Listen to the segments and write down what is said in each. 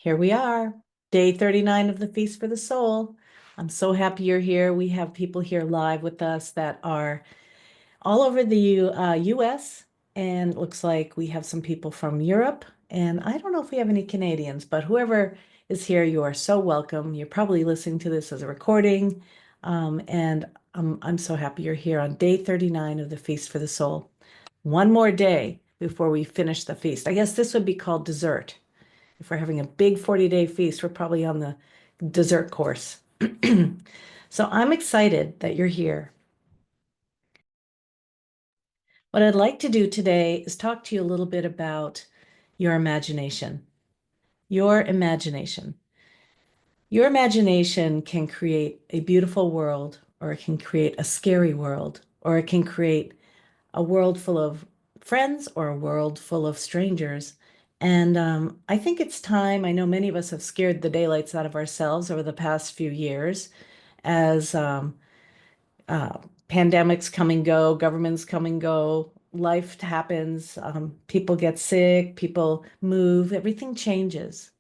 Here we are, day 39 of the Feast for the Soul. I'm so happy you're here. We have people here live with us that are all over the US, and it looks like we have some people from Europe. And I don't know if we have any Canadians, but whoever is here, you are so welcome. You're probably listening to this as a recording. And I'm so happy you're here on day 39 of the Feast for the Soul. One more day before we finish the feast. I guess this would be called dessert. If we're having a big 40-day feast, we're probably on the dessert course. So I'm excited that you're here. What I'd like to do today is talk to you a little bit about your imagination. Your imagination. Your imagination can create a beautiful world, or it can create a scary world, or it can create a world full of friends or a world full of strangers. And I think it's time. I know many of us have scared the daylights out of ourselves over the past few years as uh, pandemics come and go, governments come and go, life happens, people get sick, people move, everything changes.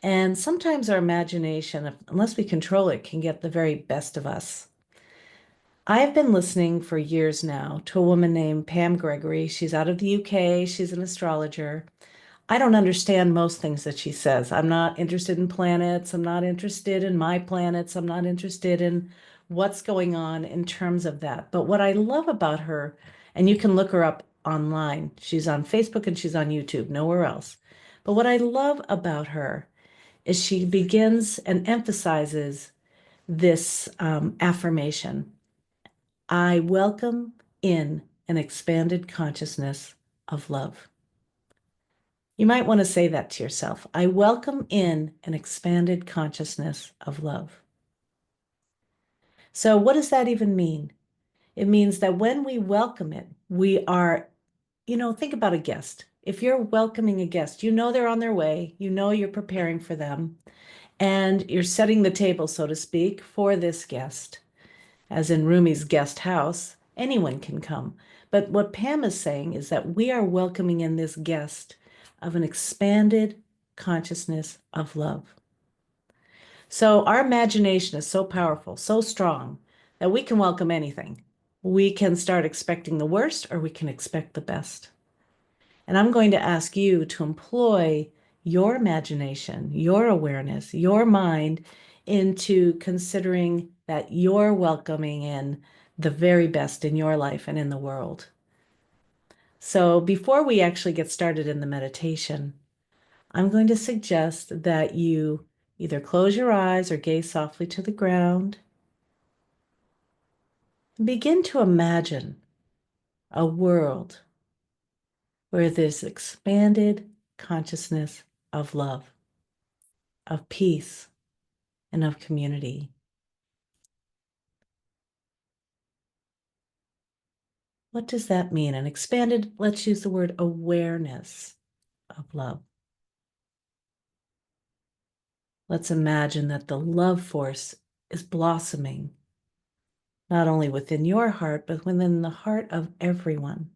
And sometimes our imagination, unless we control it, can get the very best of us. I've been listening for years now to a woman named Pam Gregory. She's out of the UK. She's an astrologer. I don't understand most things that she says. I'm not interested in planets. I'm not interested in my planets. I'm not interested in what's going on in terms of that. But what I love about her, and you can look her up online, she's on Facebook and she's on YouTube, nowhere else. But what I love about her is she begins and emphasizes this affirmation. I welcome in an expanded consciousness of love. You might want to say that to yourself. I welcome in an expanded consciousness of love. So, what does that even mean? It means that when we welcome it, we are, think about a guest. If you're welcoming a guest, you know they're on their way, you know you're preparing for them, and you're setting the table, so to speak, for this guest. As in Rumi's guest house, anyone can come. But what Pam is saying is that we are welcoming in this guest of an expanded consciousness of love. So our imagination is so powerful, so strong, that we can welcome anything. We can start expecting the worst or we can expect the best. And I'm going to ask you to employ your imagination, your awareness, your mind into considering that you're welcoming in the very best in your life and in the world. So before we actually get started in the meditation, I'm going to suggest that you either close your eyes or gaze softly to the ground. And begin to imagine a world where there's expanded consciousness of love, of peace, and of community. What does that mean? An expanded, let's use the word awareness of love. Let's imagine that the love force is blossoming, not only within your heart, but within the heart of everyone.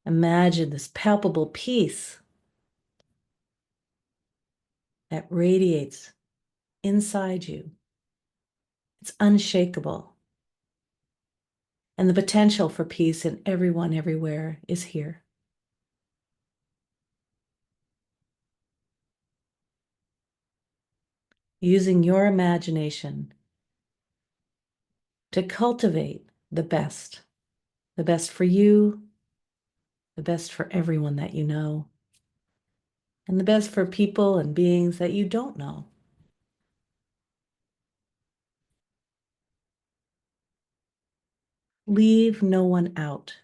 Imagine this palpable peace that radiates inside you. It's unshakable. And the potential for peace in everyone, everywhere is here. Using your imagination to cultivate the best for you, the best for everyone that you know, and the best for people and beings that you don't know. Leave no one out.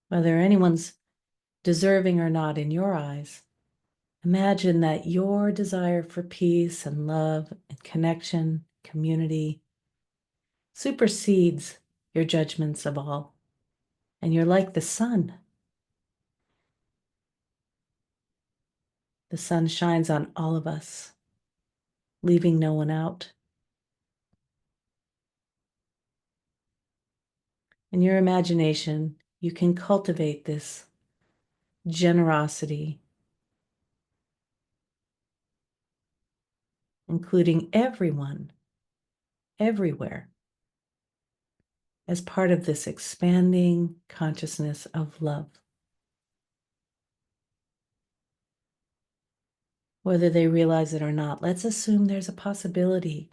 Whether anyone's deserving or not in your eyes, imagine that your desire for peace and love and connection, community, supersedes your judgments of all. And you're like the sun. The sun shines on all of us, leaving no one out. In your imagination, you can cultivate this generosity, including everyone, everywhere, as part of this expanding consciousness of love. Whether they realize it or not, let's assume there's a possibility.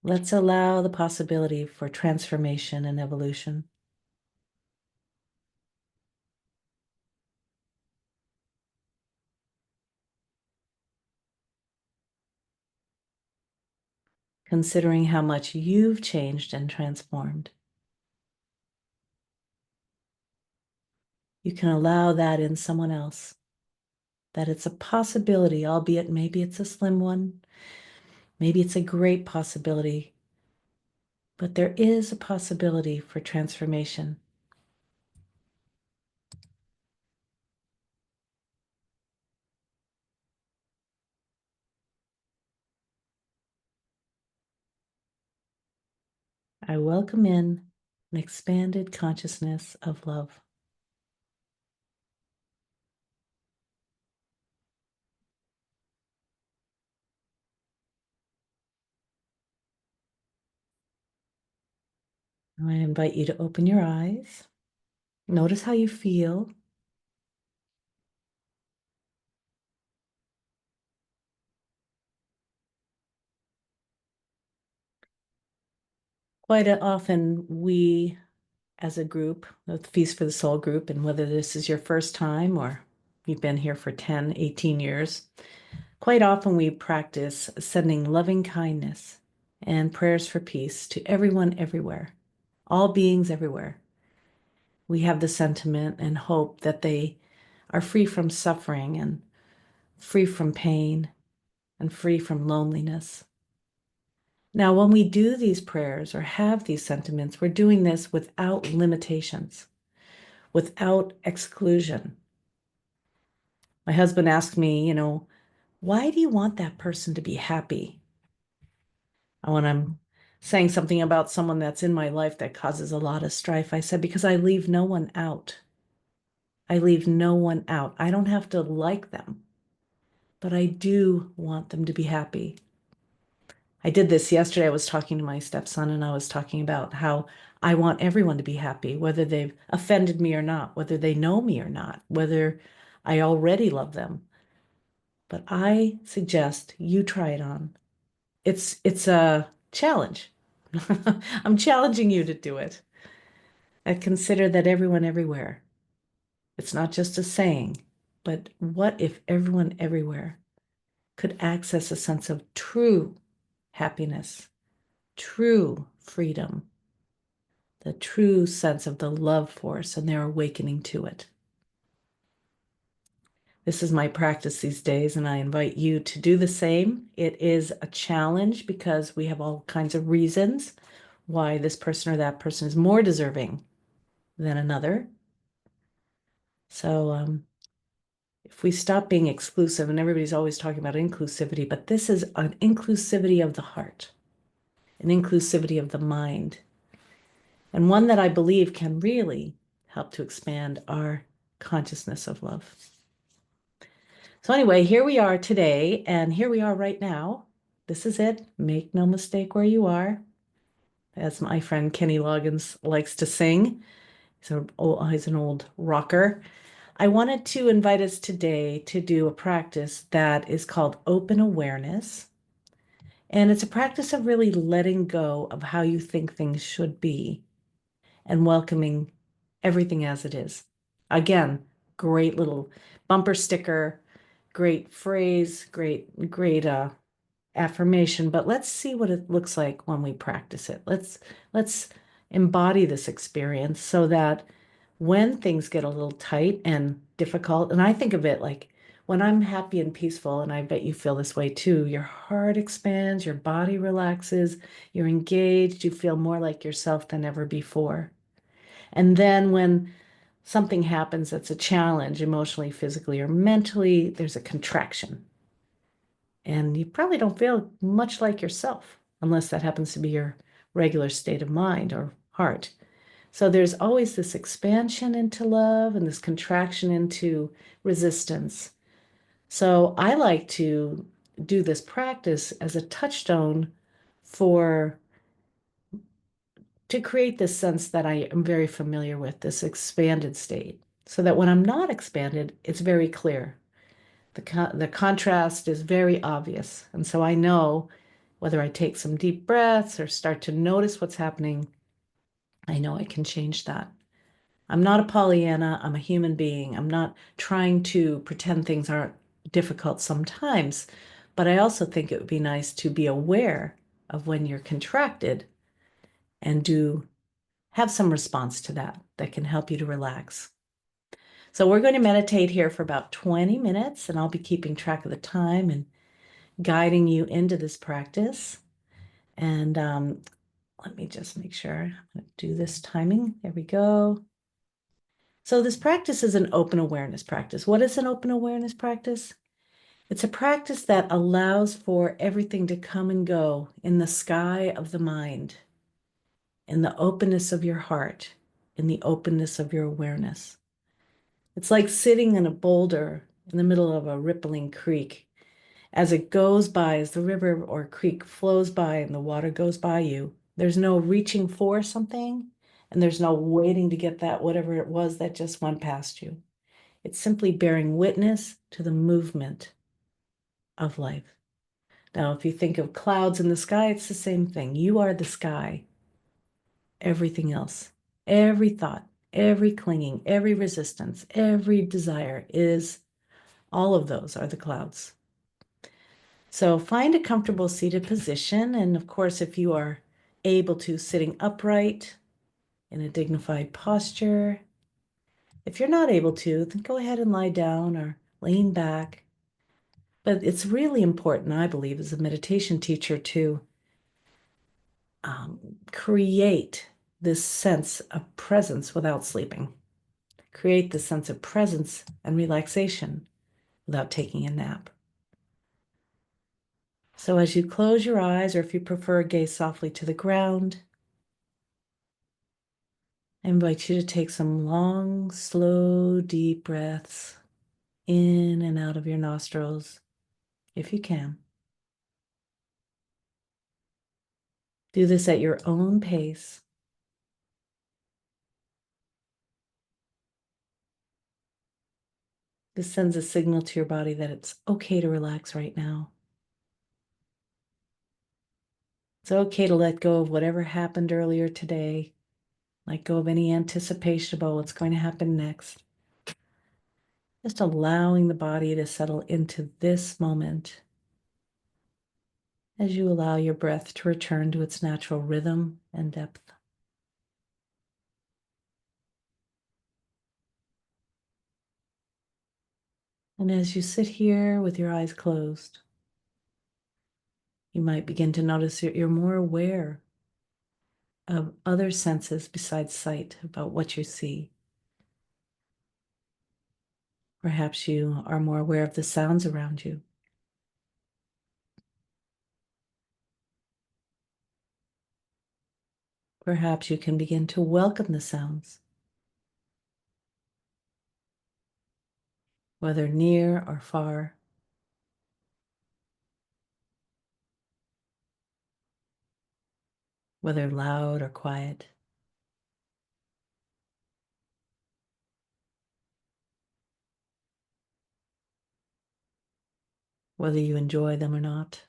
Let's allow the possibility for transformation and evolution. Considering how much you've changed and transformed. You can allow that in someone else, that it's a possibility, albeit maybe it's a slim one, maybe it's a great possibility, but there is a possibility for transformation. I welcome in an expanded consciousness of love. I invite you to open your eyes. Notice how you feel. Quite often, we as a group, the Feast for the Soul group, and whether this is your first time or you've been here for 10, 18 years, quite often we practice sending loving kindness and prayers for peace to everyone everywhere, all beings everywhere. We have the sentiment and hope that they are free from suffering and free from pain and free from loneliness. Now, when we do these prayers or have these sentiments, we're doing this without limitations, without exclusion. My husband asked me, why do you want that person to be happy? When I'm saying something about someone that's in my life that causes a lot of strife, I said, because I leave no one out. I leave no one out. I don't have to like them, but I do want them to be happy. I did this yesterday. I was talking to my stepson and I was talking about how I want everyone to be happy, whether they've offended me or not, whether they know me or not, whether I already love them. But I suggest you try it on. It's a challenge. I'm challenging you to do it. I consider that everyone everywhere. It's not just a saying, but what if everyone everywhere could access a sense of true happiness, true freedom, the true sense of the love force, and their awakening to it? This is my practice these days, and I invite you to do the same. It is a challenge because we have all kinds of reasons why this person or that person is more deserving than another. So if we stop being exclusive, and everybody's always talking about inclusivity, but this is an inclusivity of the heart, an inclusivity of the mind, and one that I believe can really help to expand our consciousness of love. So anyway, here we are today, and here we are right now. This is it. Make no mistake where you are. As my friend Kenny Loggins likes to sing. He's an old rocker. I wanted to invite us today to do a practice that is called open awareness. And it's a practice of really letting go of how you think things should be and welcoming everything as it is. Again, great little bumper sticker, great phrase, great affirmation, but let's see what it looks like when we practice it. Let's embody this experience so that when things get a little tight and difficult, and I think of it like when I'm happy and peaceful, and I bet you feel this way too, your heart expands, your body relaxes, you're engaged, you feel more like yourself than ever before. And then when something happens that's a challenge emotionally, physically, or mentally, there's a contraction. And you probably don't feel much like yourself unless that happens to be your regular state of mind or heart. So there's always this expansion into love and this contraction into resistance. So I like to do this practice as a touchstone for to create this sense that I am very familiar with, this expanded state, so that when I'm not expanded, it's very clear. The contrast is very obvious. And so I know whether I take some deep breaths or start to notice what's happening, I know I can change that. I'm not a Pollyanna. I'm a human being. I'm not trying to pretend things aren't difficult sometimes, but I also think it would be nice to be aware of when you're contracted and do have some response to that that can help you to relax. So we're going to meditate here for about 20 minutes, and I'll be keeping track of the time and guiding you into this practice. And let me just make sure I'm going to do this timing. There we go. So this practice is an open awareness practice. What is an open awareness practice? It's a practice that allows for everything to come and go in the sky of the mind, in the openness of your heart, in the openness of your awareness. It's like sitting in a boulder in the middle of a rippling creek. As it goes by, as the river or creek flows by and the water goes by you, there's no reaching for something and there's no waiting to get that whatever it was that just went past you. It's simply bearing witness to the movement of life. Now, if you think of clouds in the sky, it's the same thing. You are the sky, everything else, every thought, every clinging, every resistance, every desire is all of those are the clouds. So find a comfortable seated position. And of course, if you are able to, sitting upright in a dignified posture. If you're not able to, then go ahead and lie down or lean back. But it's really important, I believe, as a meditation teacher to create this sense of presence without sleeping. Create this sense of presence and relaxation without taking a nap. So as you close your eyes, or if you prefer, gaze softly to the ground, I invite you to take some long, slow, deep breaths in and out of your nostrils, if you can. Do this at your own pace. This sends a signal to your body that it's okay to relax right now. It's okay to let go of whatever happened earlier today, let go of any anticipation about what's going to happen next. Just allowing the body to settle into this moment as you allow your breath to return to its natural rhythm and depth. And as you sit here with your eyes closed, you might begin to notice that you're more aware of other senses besides sight about what you see. Perhaps you are more aware of the sounds around you. Perhaps you can begin to welcome the sounds, whether near or far. Whether loud or quiet. Whether you enjoy them or not.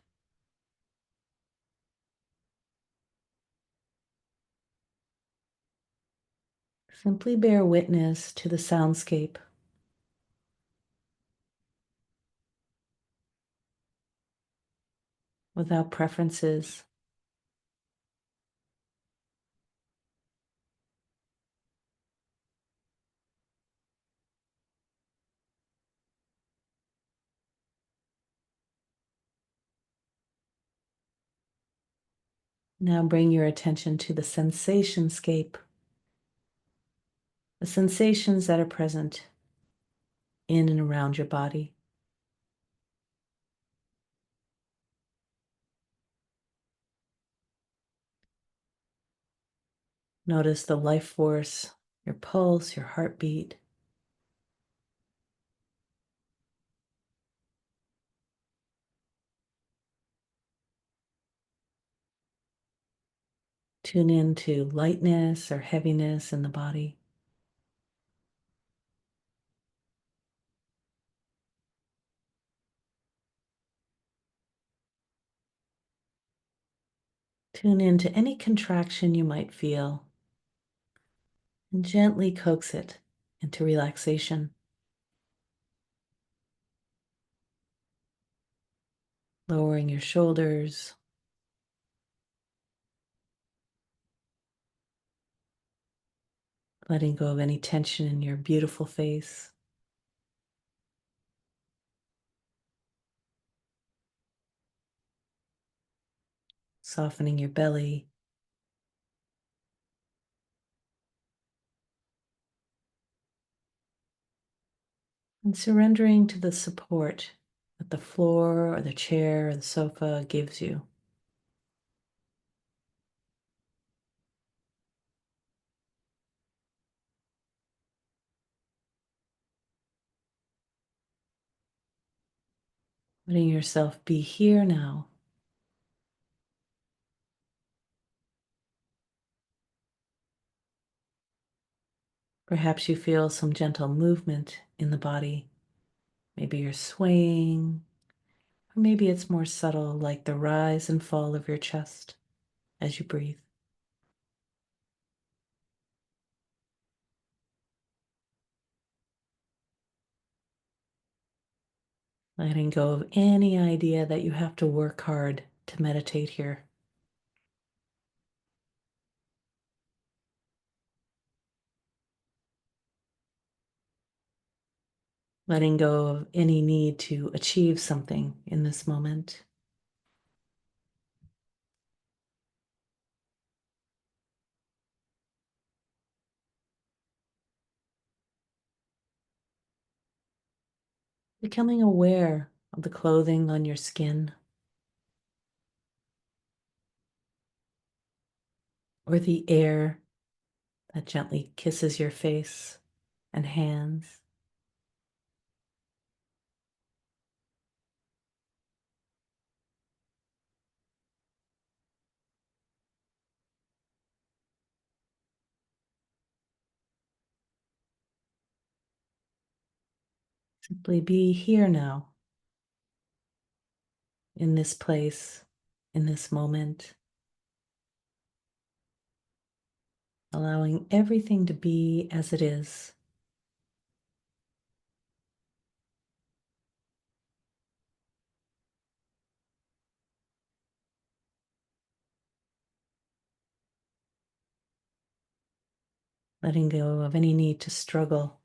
Simply bear witness to the soundscape without preferences. Now bring your attention to the sensationscape, the sensations that are present in and around your body. Notice the life force, your pulse, your heartbeat. Tune into lightness or heaviness in the body. Tune into any contraction you might feel and gently coax it into relaxation, lowering your shoulders, letting go of any tension in your beautiful face. Softening your belly, and surrendering to the support that the floor or the chair or the sofa gives you. Letting yourself be here now. Perhaps you feel some gentle movement in the body. Maybe you're swaying, or maybe it's more subtle, like the rise and fall of your chest as you breathe. Letting go of any idea that you have to work hard to meditate here. Letting go of any need to achieve something in this moment. Becoming aware of the clothing on your skin or the air that gently kisses your face and hands. Simply be here now, in this place, in this moment, allowing everything to be as it is. Letting go of any need to struggle.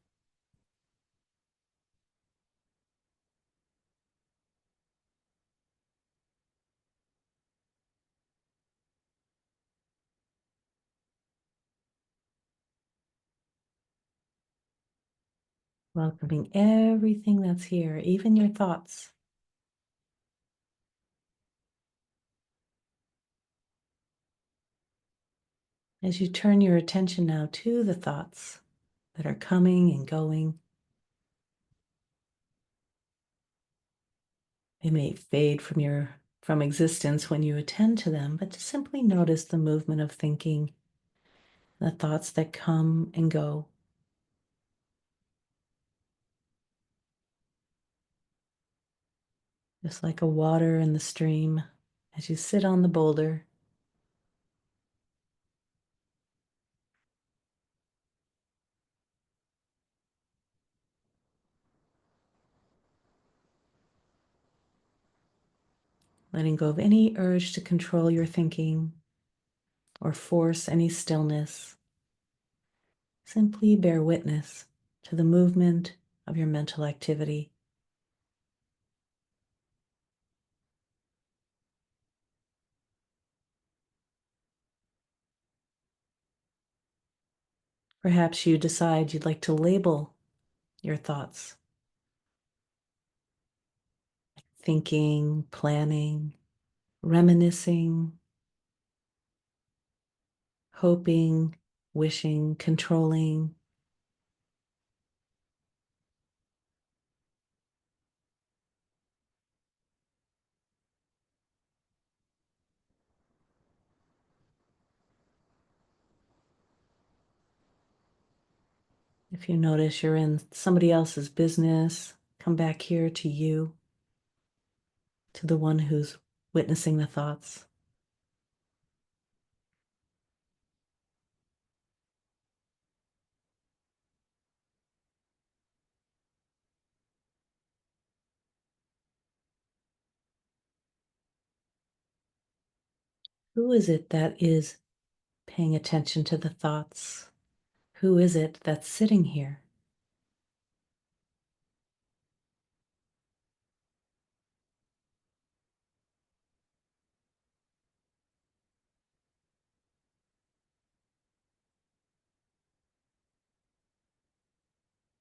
Welcoming everything that's here, even your thoughts. As you turn your attention now to the thoughts that are coming and going, they may fade from existence when you attend to them, but to simply notice the movement of thinking, the thoughts that come and go. Just like a water in the stream, as you sit on the boulder, letting go of any urge to control your thinking or force any stillness. Simply bear witness to the movement of your mental activity. Perhaps you decide you'd like to label your thoughts, thinking, planning, reminiscing, hoping, wishing, controlling. If you notice you're in somebody else's business, come back here to you, to the one who's witnessing the thoughts. Who is it that is paying attention to the thoughts? Who is it that's sitting here?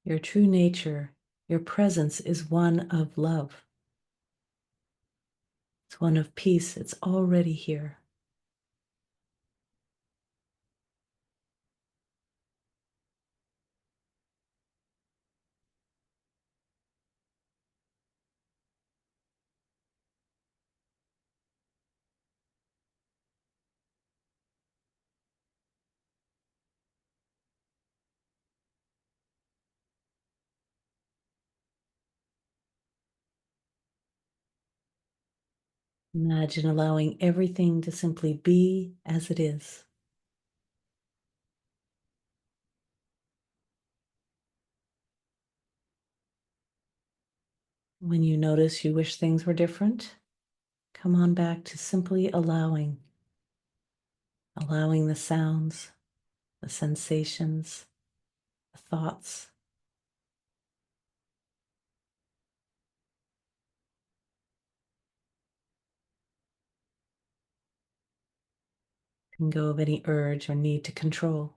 Your true nature, your presence is one of love. It's one of peace. It's already here. Imagine allowing everything to simply be as it is. When you notice you wish things were different, come on back to simply allowing the sounds, the sensations, the thoughts. And go of any urge or need to control.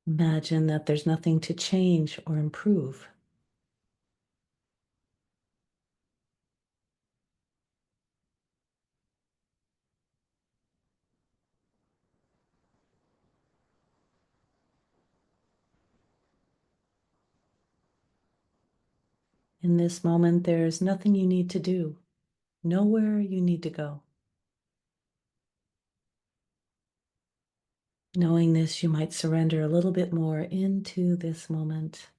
Imagine that there's nothing to change or improve. In this moment, there's nothing you need to do, nowhere you need to go. Knowing this, you might surrender a little bit more into this moment.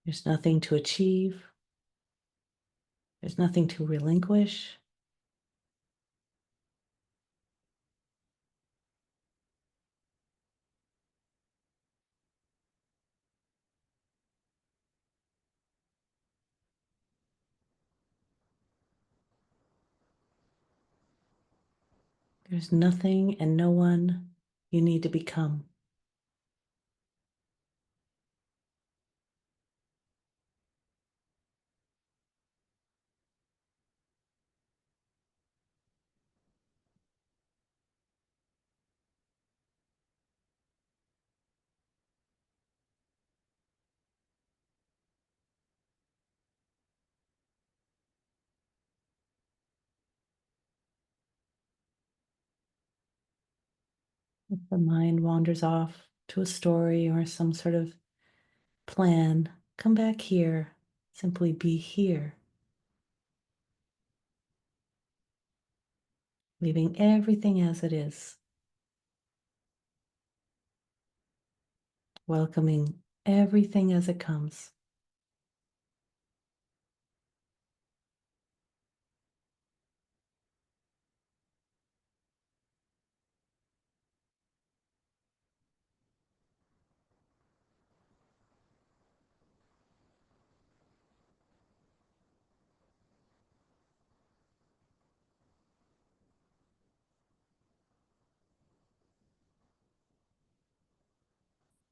There's nothing to achieve. There's nothing to relinquish. There's nothing and no one you need to become. If the mind wanders off to a story or some sort of plan, come back here. Simply be here, leaving everything as it is, welcoming everything as it comes.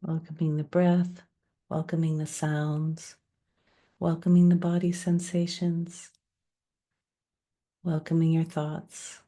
welcoming the breath, welcoming the sounds, welcoming the body sensations, welcoming your thoughts.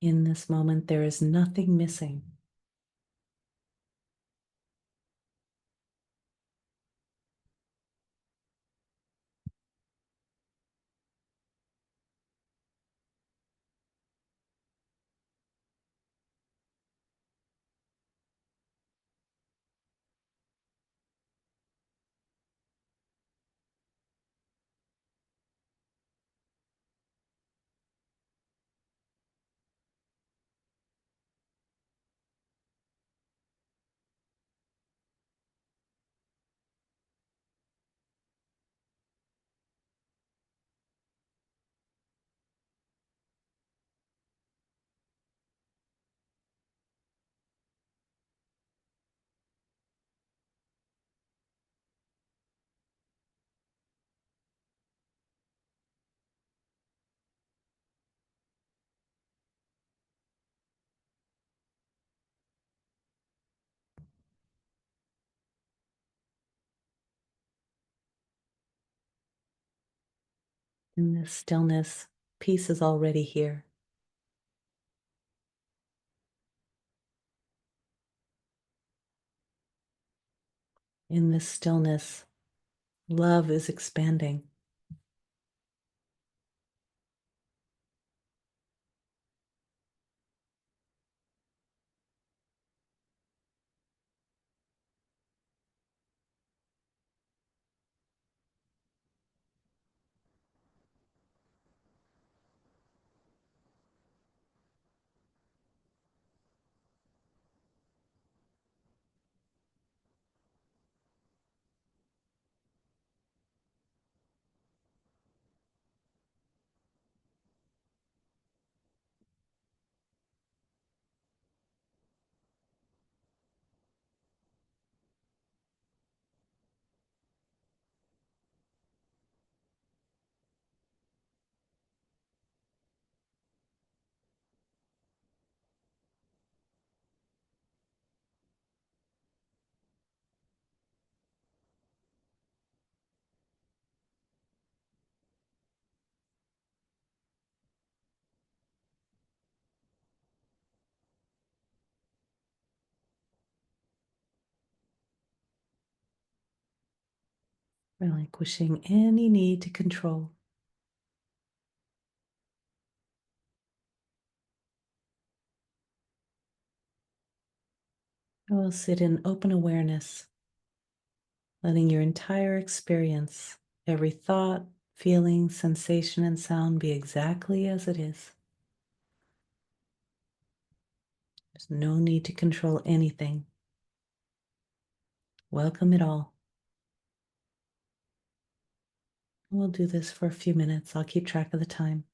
In this moment, there is nothing missing. In this stillness, peace is already here. In this stillness, love is expanding. Relinquishing any need to control. I will sit in open awareness, letting your entire experience, every thought, feeling, sensation, and sound be exactly as it is. There's no need to control anything. Welcome it all. We'll do this for a few minutes. I'll keep track of the time.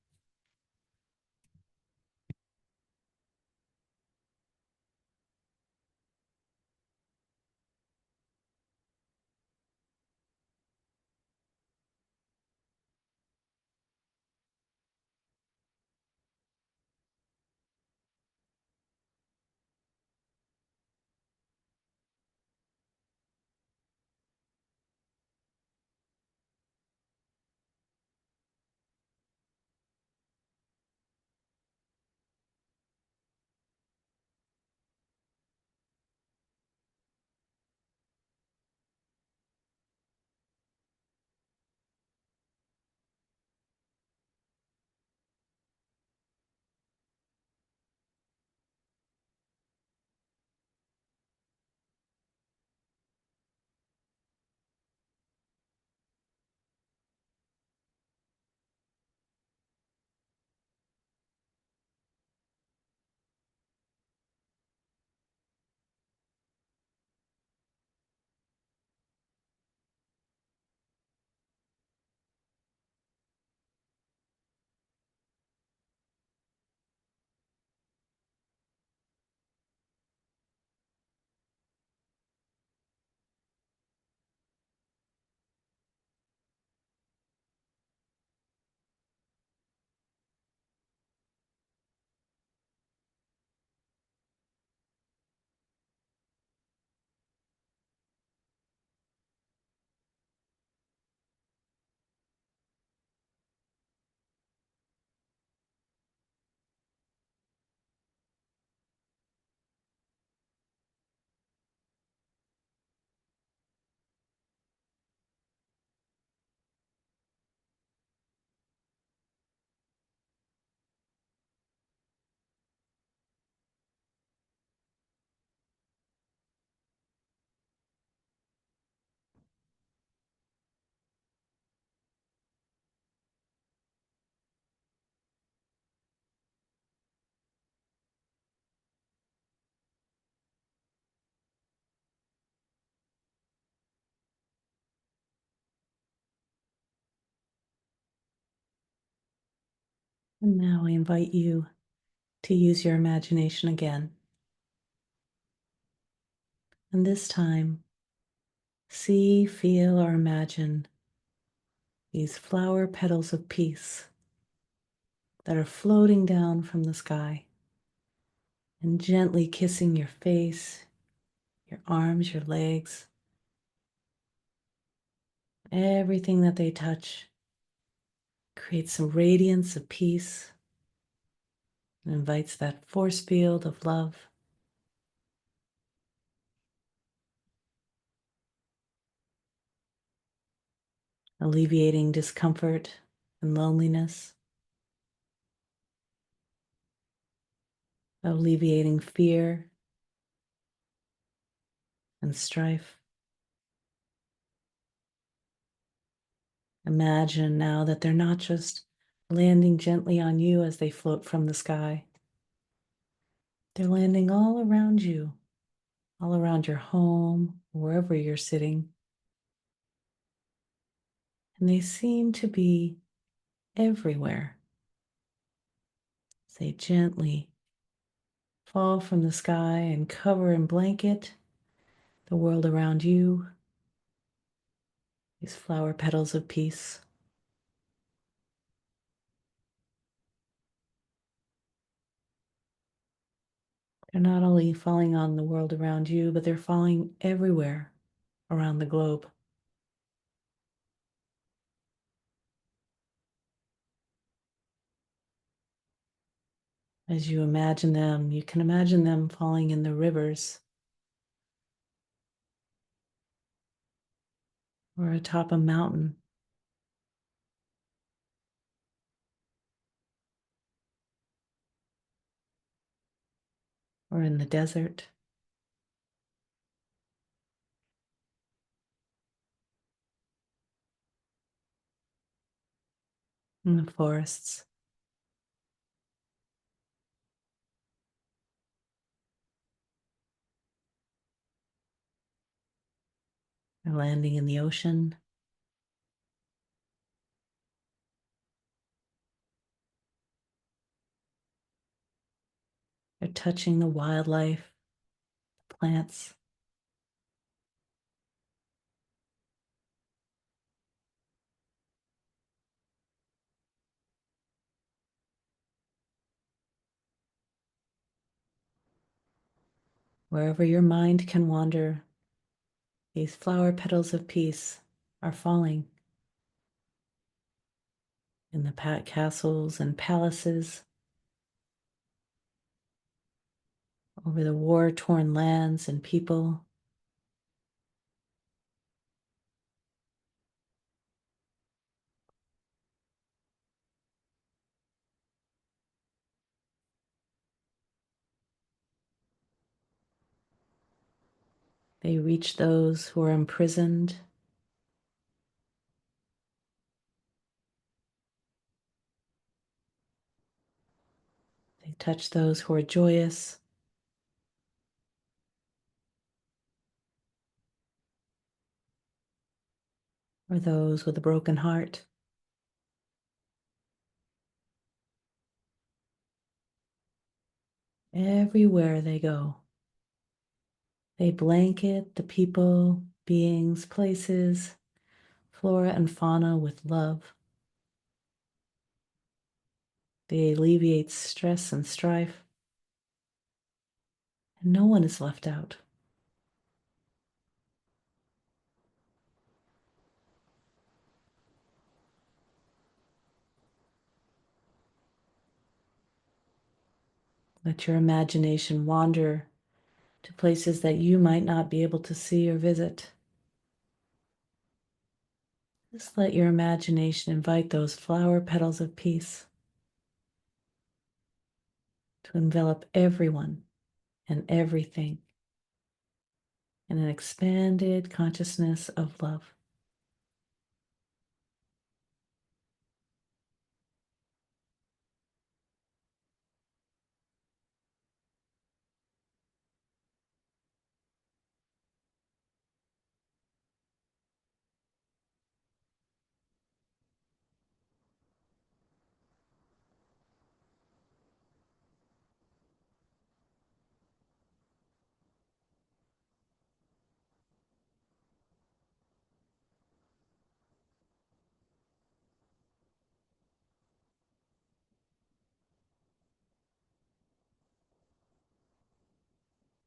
And now I invite you to use your imagination again. And this time, see, feel, or imagine these flower petals of peace that are floating down from the sky and gently kissing your face, your arms, your legs, everything that they touch creates some radiance of peace and invites that force field of love, alleviating discomfort and loneliness, alleviating fear and strife. Imagine now that they're not just landing gently on you as they float from the sky. They're landing all around your home, wherever you're sitting. And they seem to be everywhere. They gently fall from the sky and cover and blanket the world around you, these flower petals of peace. They're not only falling on the world around you, but they're falling everywhere around the globe. As you imagine them, you can imagine them falling in the rivers or atop a mountain or in the desert. In the forests. They're landing in the ocean. They're touching the wildlife, the plants. Wherever your mind can wander, these flower petals of peace are falling in the castles and palaces, over the war-torn lands and people. They reach those who are imprisoned. They touch those who are joyous. Or those with a broken heart. Everywhere they go, they blanket the people, beings, places, flora and fauna with love. They alleviate stress and strife, and no one is left out. Let your imagination wander to places that you might not be able to see or visit. Just let your imagination invite those flower petals of peace to envelop everyone and everything in an expanded consciousness of love.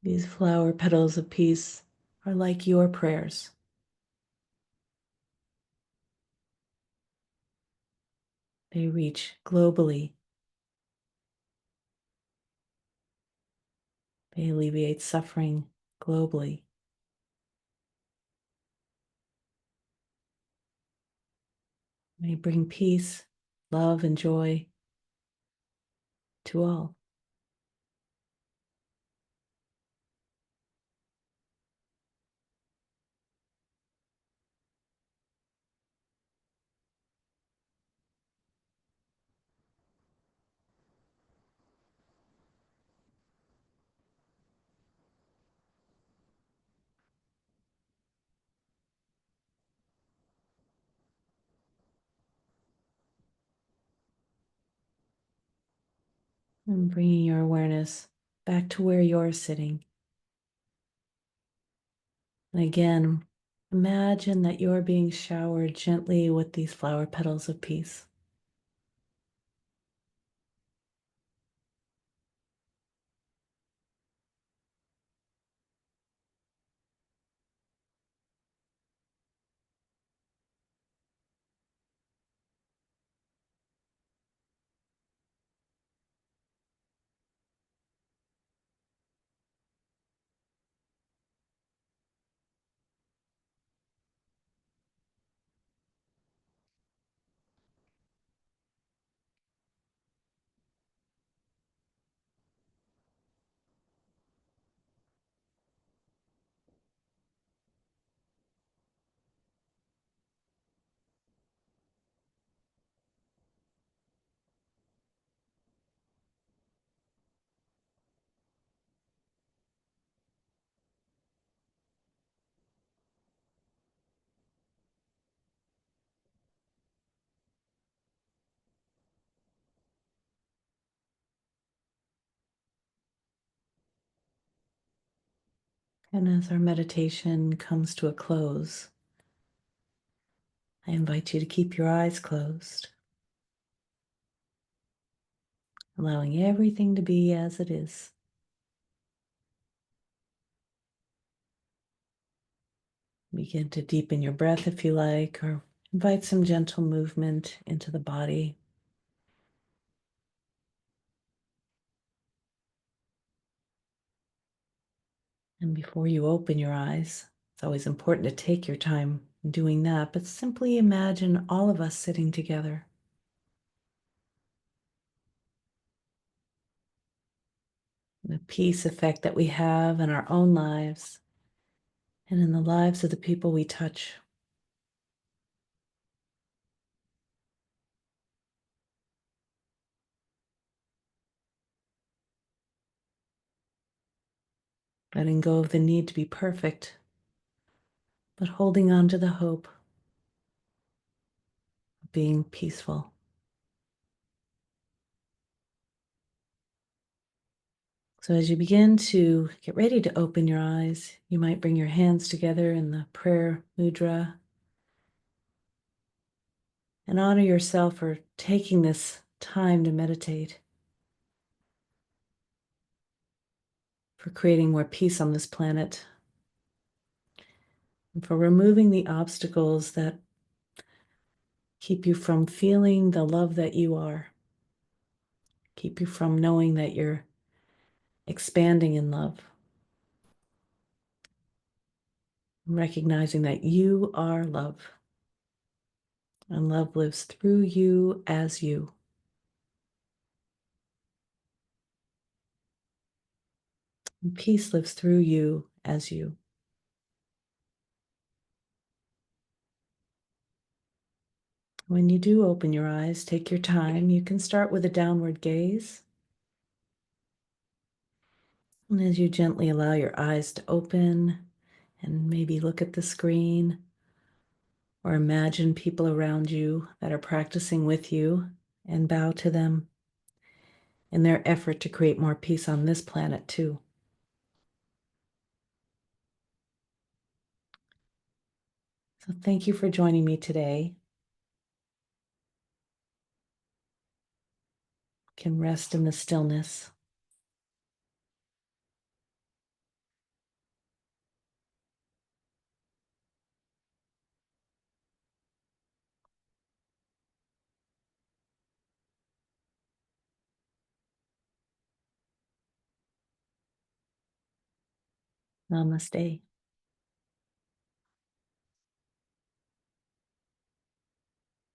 These flower petals of peace are like your prayers. They reach globally. They alleviate suffering globally. They bring peace, love, and joy to all. And bringing your awareness back to where you're sitting. And again, imagine that you're being showered gently with these flower petals of peace. And as our meditation comes to a close, I invite you to keep your eyes closed, allowing everything to be as it is. Begin to deepen your breath if you like, or invite some gentle movement into the body. And before you open your eyes, it's always important to take your time doing that, but simply imagine all of us sitting together. The peace effect that we have in our own lives and in the lives of the people we touch. Letting go of the need to be perfect, but holding on to the hope of being peaceful. So as you begin to get ready to open your eyes, you might bring your hands together in the prayer mudra and honor yourself for taking this time to meditate, for creating more peace on this planet, and for removing the obstacles that keep you from feeling the love that you are, keep you from knowing that you're expanding in love, recognizing that you are love, and love lives through you as you. And peace lives through you as you. When you do open your eyes, take your time. You can start with a downward gaze. And as you gently allow your eyes to open and maybe look at the screen or imagine people around you that are practicing with you and bow to them in their effort to create more peace on this planet too. So thank you for joining me today. You can rest in the stillness. Namaste.